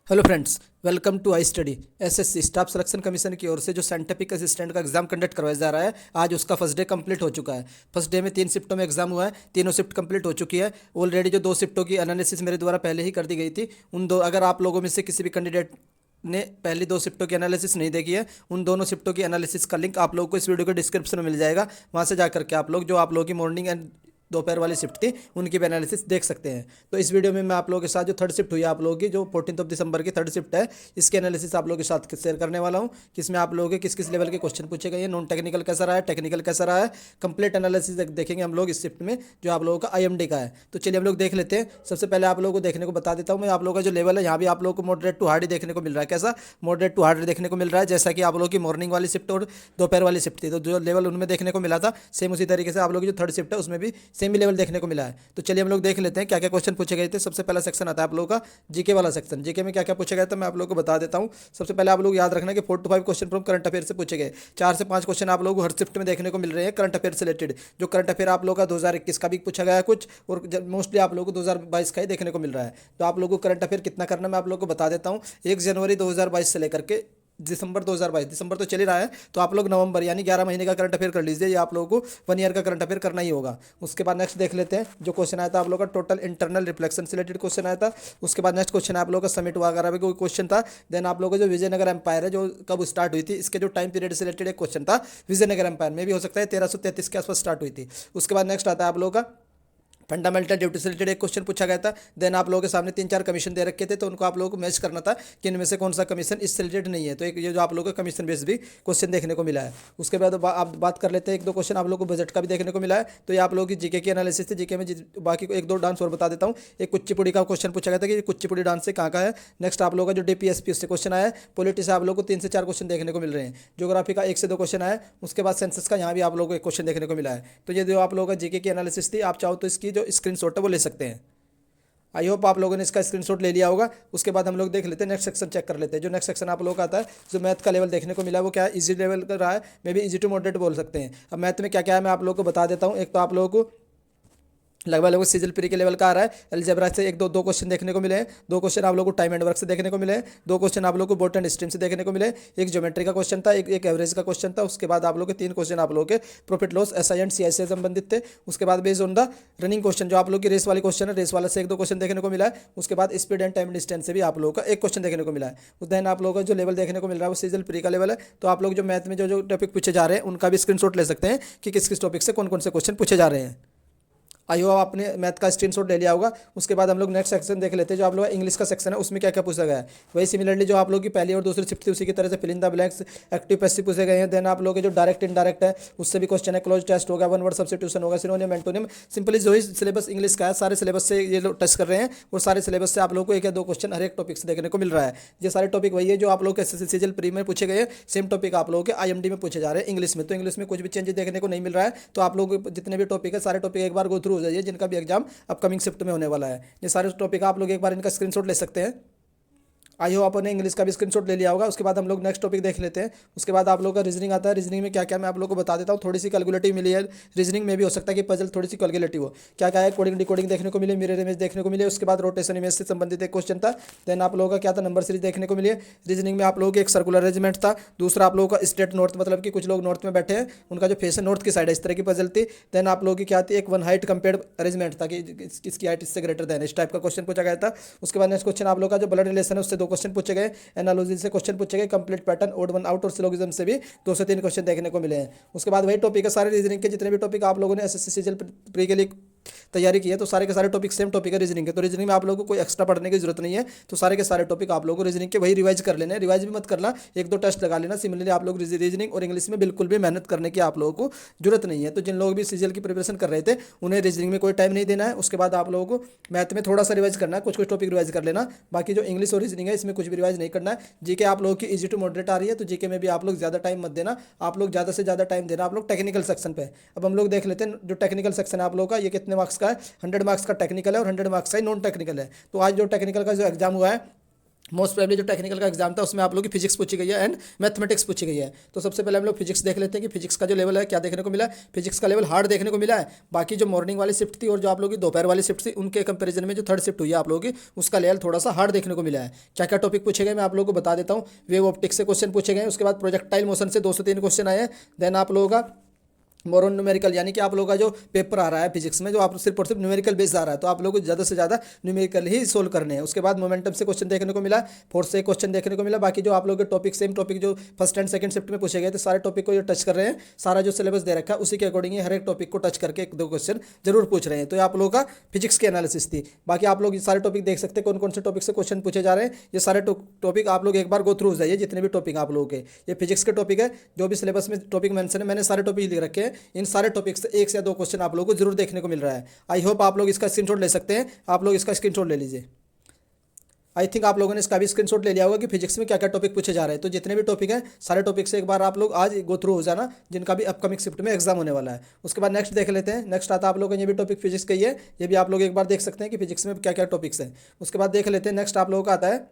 Hello friends, welcome to I study. SSC staff selection commission की ओर से जो साइंटिफिक असिस्टेंट का एग्जाम कंडक्ट करवाया जा रहा है, आज उसका फर्स्ट डे कंप्लीट हो चुका है। फर्स्ट डे में 3 शिफ्टों में एग्जाम हुआ है, तीनों शिफ्ट कंप्लीट हो चुकी है। ऑलरेडी जो 2 शिफ्टों की एनालिसिस मेरे द्वारा पहले ही कर दी गई थी। उन दो अगर आप लोगों में से किसी भी कैंडिडेट ने पहली 2 शिफ्टों की एनालिसिस नहीं देखी है, उन दोनों शिफ्टों की एनालिसिस का लिंक आप लोगों को इस वीडियो के डिस्क्रिप्शन में मिल जाएगा। वहाँ से जाकर के आप लोग जो आप लोगों की मॉर्निंग एंड दोपहर वाली शिफ्ट थी उनकी भी एनालिसिस देख सकते हैं। तो इस वीडियो में मैं आप लोगों के साथ जो थर्ड शिफ्ट हुई है आप लोगों की, जो 14 दिसंबर की थर्ड शिफ्ट है, इसकी एनालिसिस आप लोगों के साथ शेयर करने वाला हूं कि इसमें आप लोगों के किस किस लेवल के क्वेश्चन पूछे गए हैं, नॉन टेक्निकल कैसा रहा है, टेक्निकल कैसा रहा है, कंप्लीट एनालिसिस देखेंगे हम लोग इस शिफ्ट में जो आप लोगों का आईएमडी का है। तो चलिए हम लोग देख लेते हैं। सबसे पहले आप लोगों को देखने को बता देता हूँ मैं, आप लोगों का जो लेवल है यहाँ भी आप लोगों को मॉडरेट टू हार्ड ही देखने को मिल रहा है। कैसा मॉडरेट टू हार्ड देखने को मिल रहा है, जैसा कि आप लोगों की मॉर्निंग वाली शिफ्ट और दोपहर वाली शिफ्ट थी, तो जो लेवल उनमें देखने को मिला था सेम उसी तरीके से आप लोगों की जो थर्ड शिफ्ट है उसमें भी सेम ही लेवल देखने को मिला है। तो चलिए हम लोग देख लेते हैं क्या क्या क्वेश्चन पूछे गए थे। सबसे पहला सेक्शन आता है आप लोगों का जीके वाला सेक्शन। जीके में क्या क्या पूछा गया था मैं आप लोगों को बता देता हूं। सबसे पहले आप लोग याद रखना कि 4 to 5 question from current affair से पूछे गए। 4 से 5 क्वेश्चन आप लोगों को हर शिफ्ट में देखने को मिल रहे हैं करंट अफेयर से रिलेटेड। जो करंट अफेयर आप लोगों का 2021 का भी पूछा गया है कुछ, और मोस्टली आप लोगों को 2022 का ही देखने को मिल रहा है। तो आप लोगों को करंट अफेयर कितना करना मैं आप लोगों को बता देता हूँ। 1 जनवरी 2022 से लेकर के दिसंबर 2022, दिसंबर तो चल ही रहा है, तो आप लोग नवंबर यानी 11 महीने का करंट अफेयर कर लीजिए। ये आप लोगों को 1 ईयर का करंट अफेयर करना ही होगा। उसके बाद नेक्स्ट देख लेते हैं जो क्वेश्चन आया था आप लोगों का टोटल इंटरनल रिफ्लेक्शन से रिलेटेड क्वेश्चन आया था। उसके बाद नेक्स्ट क्वेश्चन आप लोगों का समिट वगैरह में कोई क्वेश्चन था। देन आप लोगों का जो विजयनगर एम्पायर है जो कब स्टार्ट हुई थी, इसके जो टाइम पीरियड से रिलेटेड एक क्वेश्चन था। विजयनगर एम्पायर में भी हो सकता है 1333 के आसपास स्टार्ट हुई थी। उसके बाद नेक्स्ट आता है आप लोगों का फंडामेंटल ड्यूटी से रिलेटेड एक क्वेश्चन पूछा गया था। देन आप लोगों के सामने 3-4 कमीशन दे रखे थे, तो उनको आप लोगों को मैच करना था कि इनमें से कौन सा कमीशन इससे रिलेटेड नहीं है। तो एक ये जो आप लोगों को कमीशन बेस्ड भी क्वेश्चन देखने को मिला है। उसके बाद आप बात कर लेते हैं 1-2 क्वेश्चन आप लोगों को बजट का भी देखने को मिला है। तो ये आप लोगों की जीके की एनालिसिस थी। जीके में बाकी को 1-2 डांस और बता देता हूँ। एक कुचिपुड़ी का क्वेश्चन पूछा गया था कि कुचिपुड़ी डांस से कहाँ का है। नेक्स्ट आप लोगों का जो डीपीएसपी उससे क्वेश्चन आया है। पॉलिटी से आप लोगों को 3 से 4 क्वेश्चन देखने को मिल रहे हैं। ज्योग्राफी का 1 से 2 क्वेश्चन आया। उसके बाद सेंसस का यहाँ भी आप लोगों को एक क्वेश्चन देखने को मिला है। तो ये जो आप लोगों का जीके की एनालिसिस थी, आप चाहो तो इसकी जो स्क्रीनशॉट है वो ले सकते हैं। आई होप आप लोगों ने इसका स्क्रीनशॉट ले लिया होगा। उसके बाद हम लोग देख लेते हैं नेक्स्ट सेक्शन, चेक कर लेते हैं। जो नेक्स्ट सेक्शन आप लोगों का आता है, जो मैथ का लेवल देखने को मिला है वो क्या है, इजी लेवल का रहा है, may be easy to moderate बोल सकते हैं। अब मैथ में क्या क्या है मैं आप लोगों को बता देता हूँ। एक तो आप लोगों को लगभग सीजल प्री के लेवल का आ रहा है। अलजेब्रा से 1-2 क्वेश्चन देखने को मिले हैं। 2 क्वेश्चन आप लोगों को टाइम एंड वर्क से देखने को मिले हैं। 2 क्वेश्चन आप लोगों को बोट एंड स्ट्रीम से देखने को मिले। एक ज्योमेट्री का क्वेश्चन था, एक एवरेज का क्वेश्चन था। उसके बाद आप लोगों के 3 क्वेश्चन आप लोगों के profit loss SI and CI से संबंधित थे। उसके बाद based on the running question जो आप लोग की रेस वाली क्वेश्चन है, रेस वाला से 1-2 क्वेश्चन देखने को मिला है। उसके बाद स्पीड एंड टाइम डिस्टेंस से भी आप लोगों का एक क्वेश्चन देखने को मिला है। उस दिन आप लोगों का जो लेवल देखने को मिल रहा है वो सीजल प्री का लेवल है। तो आप लोग जो मैथ में जो टॉपिक पूछे जा रहे हैं उनका भी स्क्रीनशॉट ले सकते हैं कि किस किस टॉपिक से कौन कौन से क्वेश्चन पूछे जा रहे हैं। आई होप आपने मैथ का स्क्रीनशॉट ले लिया होगा। उसके बाद हम लोग नेक्स्ट सेक्शन देख लेते हैं। जो आप लोग इंग्लिश का सेक्शन है उसमें क्या क्या पूछा गया है, वही सिमिलरली जो आप लोग की पहली और दूसरी शिफ्ट थी उसी की तरह से fill in the blanks, active passive पूछे गए हैं। देन आप लोग के जो डायरेक्ट इनडायरेक्ट है उससे भी क्वेश्चन है, क्लोज टेस्ट होगा, वन वर्ड सब्स्टिट्यूशन होगा, सिनोनिम एंटोनिम। सिंपली जो ही सिलेबस इंग्लिश का है सारे सिलेबस से ये लोग टच कर रहे हैं, और सारे सिलेबस से आप लोग को 1 या 2 क्वेश्चन हर एक टॉपिक से देखने को मिल रहा है। ये सारे टॉपिक वही है जो आप लोग के सीजल प्री में पूछे गए, सेम टॉपिक आप लोगों के आईएमडी में पूछे जा रहे हैं इंग्लिश में। तो इंग्लिश में कुछ भी चेंज देखने को नहीं मिल रहा है। तो आप लोग जितने भी टॉपिक है सारे टॉपिक एक बार गो थ्रू हो जाइए, जिनका भी एग्जाम अपकमिंग शिफ्ट में होने वाला है। ये सारे टॉपिक आप लोग एक बार इनका स्क्रीनशॉट ले सकते हैं। आई हो आपने इंग्लिश का भी स्क्रीनशॉट ले लिया होगा। उसके बाद हम लोग नेक्स्ट टॉपिक देख लेते हैं। उसके बाद आप लोगों का रीजनिंग आता है। रीजनिंग में क्या क्या मैं आप लोगों को बता देता हूँ। थोड़ी सी कैलकुलेटिव मिली है रीजनिंग में, भी हो सकता है कि पजल थोड़ी सी कैलकुलेटिव हो। क्या क्या है, कोडिंग डिकोडिंग देखने को मिले, मिरर इमेज देखने को मिले। उसके बाद रोटेशन इमेज से संबंधित एक क्वेश्चन था। देन आप लोगों का क्या था, नंबर सीरीज देखने को मिली है। रीजनिंग में आप लोगों की एक सर्कुलर अरेंजमेंट था। दूसरा आप लोगों का स्टेट नॉर्थ, मतलब कि कुछ लोग नॉर्थ में बैठे हैं, उनका जो फेस है नॉर्थ की साइड है, इस तरह की पजल थी। देन आप लोगों की क्या थी, एक वन हाइट कंपेयर्ड अरेंजमेंट था कि इसकी हाइट इससे ग्रेटर देन, इस टाइप का क्वेश्चन पूछा गया था। उसके बाद नेक्स्ट क्वेश्चन आप लोग का जो ब्लड रिलेशन है उससे 2 क्वेश्चन पूछे गए। एनालॉजी से क्वेश्चन पूछे गए, complete pattern, odd one out और सिलोगिज्म से भी 2 से 3 क्वेश्चन देखने को मिले हैं। उसके बाद वही टॉपिक है, सारे रीजनिंग के जितने भी टॉपिक आप लोगों ने एसएससी सीजीएल प्री के लिए तैयारी की है, तो सारे के सारे टॉपिक सेम टॉपिक है रीजनिंग के। तो रीजनिंग में आप लोगों को कोई एक्स्ट्रा पढ़ने की जरूरत नहीं है। तो सारे के सारे टॉपिक आप लोगों को रीजनिंग के वही रिवाइज कर लेना है। रिवाइज भी मत करना, 1-2 टेस्ट लगा लेना। सिमिलरली आप लोग रीजनिंग और इंग्लिश में बिल्कुल भी मेहनत करने की आप लोगों को जरूरत नहीं है। तो जिन लोग भी सीजीएल की प्रिपरेशन कर रहे थे उन्हें रीजनिंग में कोई टाइम नहीं देना है। उसके बाद आप लोगों को मैथ में थोड़ा सा रिवाइज करना है, कुछ कुछ टॉपिक रिवाइज कर लेना। बाकी जो इंग्लिश और रीजनिंग है इसमें कुछ भी रिवाइज नहीं करना है। जीके आप लोगों की इजी टू मॉडरेट आ रही है, तो जीके में भी आप लोग ज़्यादा टाइम मत देना। आप लोग ज़्यादा से ज़्यादा टाइम देना आप लोग टेक्निकल सेक्शन पे। अब हम लोग देख लेते हैं जो टेक्निकल सेक्शन है आप लोगों का, ये कितने मार्क्स का है। 100 मार्क्स का टेक्निकल है और 100 मार्क्स का ही नॉन टेक्निकल है। तो आज जो टेक्निकल का जो एग्जाम हुआ है मोस्ट प्रोबेबली जो टेक्निकल का एग्जाम था उसमें आप लोगों की फिजिक्स पूछी गई है एंड मैथमेटिक्स पूछी गई है। तो सबसे पहले हम लोग फिजिक्स देख लेते हैं कि फिजिक्स का जो लेवल है क्या देखने को मिला है। फिजिक्स का लेवल हार्ड देखने को मिला है। बाकी जो मॉर्निंग वाली शिफ्ट थी और जो आप लोगों की दोपहर वाली शिफ्ट थी उनके कंपेरिजन में जो थर्ड शिफ्ट हुई है आप लोगों की, उसका लेवल थोड़ा सा हार्ड देखने को मिला है। क्या क्या टॉपिक पूछे गए मैं आप लोगों को बता देता हूँ। वेव ऑप्टिक्स से क्वेश्चन पूछे गए, उसके बाद प्रोजेक्टाइल मोशन से 203 क्वेश्चन आए हैं। देन आप लोगों का मोर ऑन न्यूमेरिकल, यानी कि आप लोगों का जो पेपर आ रहा है फिजिक्स में, जो आप सिर्फ और सिर्फ न्यूमेरिकल बेस्ड आ रहा है, तो आप लोगों को ज़्यादा से ज़्यादा न्यूमेरिकल ही सोल्व करने हैं। उसके बाद मोमेंटम से क्वेश्चन देखने को मिला, फोर्स से क्वेश्चन देखने को मिला। बाकी जो आप लोगों के टॉपिक सेम टॉपिक जो फर्स्ट एंड सेकंड शिफ्ट में पूछे गए थे सारे टॉपिक को जो टच कर रहे हैं, सारा जो सिलेबस दे रखा है उसी के अकॉर्डिंग हर एक टॉपिक को टच करके एक दो क्वेश्चन जरूर पूछ रहे हैं। तो ये आप लोगों का फिजिक्स की एनालिसिस थी। बाकी आप लोग ये सारे टॉपिक देख सकते हैं कौन कौन से टॉपिक से क्वेश्चन पूछे जा रहे हैं। ये सारे टॉपिक आप लोग एक बार गो थ्रू हो जाइए, जितने भी टॉपिक आप लोगों के ये फिजिक्स के टॉपिक है, जो भी सिलेबस में टॉपिक मेंशन है मैंने सारे टॉपिक लिख रखे हैं। इन सारे टॉपिक से एक से दो क्वेश्चन आप लोगों को जरूर देखने को मिल रहा है। आई होप आप लोग इसका स्क्रीनशॉट ले सकते हैं। आप लोग इसका स्क्रीनशॉट ले लीजिए। आई थिंक आप लोगों ने इसका भी स्क्रीनशॉट ले लिया होगा कि फिजिक्स में क्या क्या टॉपिक पूछे जा रहे हैं। तो जितने भी टॉपिक हैं सारे टॉपिक से एक बार आप लोग आज गो थ्रू हो जाना, जिनका भी अपकमिंग शिफ्ट में एग्जाम होने वाला है। उसके बाद नेक्स्ट देख लेते हैं। नेक्स्ट आता है आप लोगों का ये भी टॉपिक फिजिक्स का ही है, ये भी आप लोग एक बार देख सकते हैं कि फिजिक्स में क्या क्या टॉपिक्स हैं। उसके बाद देख लेते हैं नेक्स्ट आप लोगों का आता है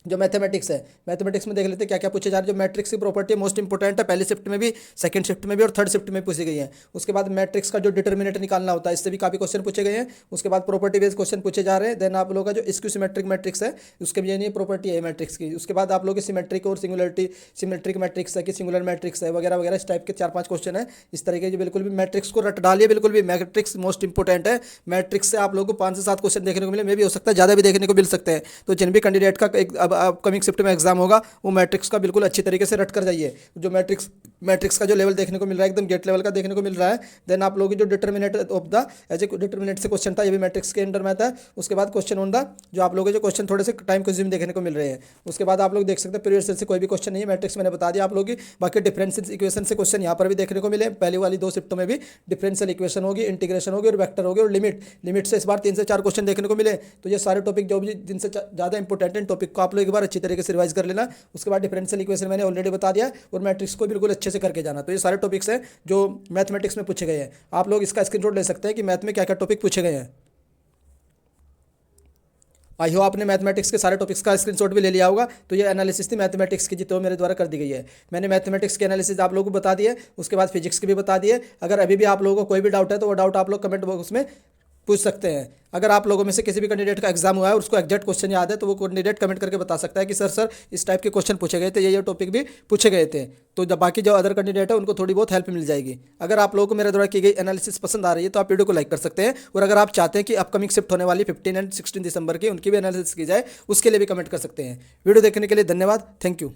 जो मैथमेटिक्स है। मैथमेटिक्स में देख लेते हैं क्या क्या पूछे जा रहे हैं। जो मैट्रिक्स की प्रॉपर्टी मोस्ट इंपोर्टेंट है, पहली शिफ्ट में भी, सेकंड शिफ्ट में भी और थर्ड शिफ्ट में पूछी गई है। उसके बाद मैट्रिक्स का जो डिटर्मिनेंट निकालना होता है, इससे भी काफ़ी क्वेश्चन पूछे गए हैं। उसके बाद प्रॉपर्टी बेस्ड क्वेश्चन पूछे जा रहे हैं। देन आप लोगों का जो स्क्यू सिमेट्रिक मैट्रिक्स है, उसके भी ये नहीं प्रॉपर्टी है मैट्रिक्स की। उसके बाद आप लोग की सिमेट्रिक और सिंगुलरिटी, सिमेट्रिक मैट्रिक्स है कि सिंगुलर मैट्रिक्स है वगैरह वगैरह, इस टाइप के 4-5 क्वेश्चन है। इस तरीके के बिल्कुल भी मैट्रिक्स को रट डालिए, बिल्कुल भी मैट्रिक्स मोस्ट इंपोर्टेंट है। मैट्रिक्स से आप लोगों को 5 से 7 क्वेश्चन देखने को मिले, मे भी हो सकता है ज़्यादा भी देखने को मिल सकते हैं। तो जिन भी कैंडिडेट का एक अपकमिंग शिफ्ट में एग्जाम होगा वो मैट्रिक्स का बिल्कुल अच्छी तरीके से रट कर जाइए। जो मैट्रिक्स का जो लेवल देखने को मिल रहा है एकदम गेट लेवल का देखने को मिल रहा है। देन आप लोगों की जो determinate of the age a determinate से क्वेश्चन था, ये भी मैट्रिक्स के अंडर में आता है। उसके बाद क्वेश्चन ऑन द, जो आप लोगों के जो क्वेश्चन थोड़े से टाइम कंज्यूम देखने को मिल रहे हैं। उसके बाद आप लोग देख सकते हैं पीरियड सेल से कोई भी क्वेश्चन नहीं है, मैट्रिक्स मैंने बता दिया आप लोगों की। बाकी डिफरेंशियल इक्वेशन से क्वेश्चन यहाँ पर भी देखने को मिले। पहली वाली 2 शिफ्टों में भी डिफरेंशियल इक्वेशन होगी, इंटीग्रेशन होगी और वेक्टर होगी और लिमिट से इस बार 3 से 4 क्वेश्चन देखने को मिले। तो ये सारे टॉपिक जो भी जिनसे ज़्यादा इंपॉर्टेंट टॉपिक को आप लोग एक बार अच्छी तरीके से रिवाइज कर लेना। उसके बाद डिफरेंशियल इक्वेशन मैंने ऑलरेडी बता दिया और मैट्रिक्स को बिल्कुल अच्छे से करके जाना। तो ये सारे टॉपिक्स हैं जो मैथमेटिक्स में पूछे गए हैं। आप लोग इसका स्क्रीनशॉट ले सकते हैं कि मैथ में क्या क्या टॉपिक पूछे गए हैं। आई हो आपने मैथमेटिक्स के सारे टॉपिक्स का स्क्रीनशॉट भी ले लिया होगा। तो ये एनालिसिस थी मैथमेटिक्स की, जो मेरे द्वारा कर दी गई है। मैंने मैथमेटिक्स की एनालिसिस आप लोगों को बता दी है। उसके बाद फिजिक्स की भी बता दी है। अगर अभी भी आप लोगों को कोई भी डाउट है तो वो डाउट आप लोग कमेंट बॉक्स में पूछ सकते हैं। अगर आप लोगों में से किसी भी कैंडिडेट का एग्जाम हुआ है और उसको एग्जैक्ट क्वेश्चन याद है तो वो कैंडिडेट कमेंट करके बता सकता है कि सर इस टाइप के क्वेश्चन पूछे गए थे, ये टॉपिक भी पूछे गए थे। तो जब बाकी जो अदर कैंडिडेट है उनको थोड़ी बहुत हेल्प मिल जाएगी। अगर आप लोगों को मेरे द्वारा की गई एनालिसिस पसंद आ रही है तो आप वीडियो को लाइक कर सकते हैं। और अगर आप चाहते हैं कि अपकमिंग शिफ्ट होने वाली 15 एंड 16 दिसंबर की उनकी भी एनालिसिस की जाए, उसके लिए भी कमेंट कर सकते हैं। वीडियो देखने के लिए धन्यवाद। Thank you.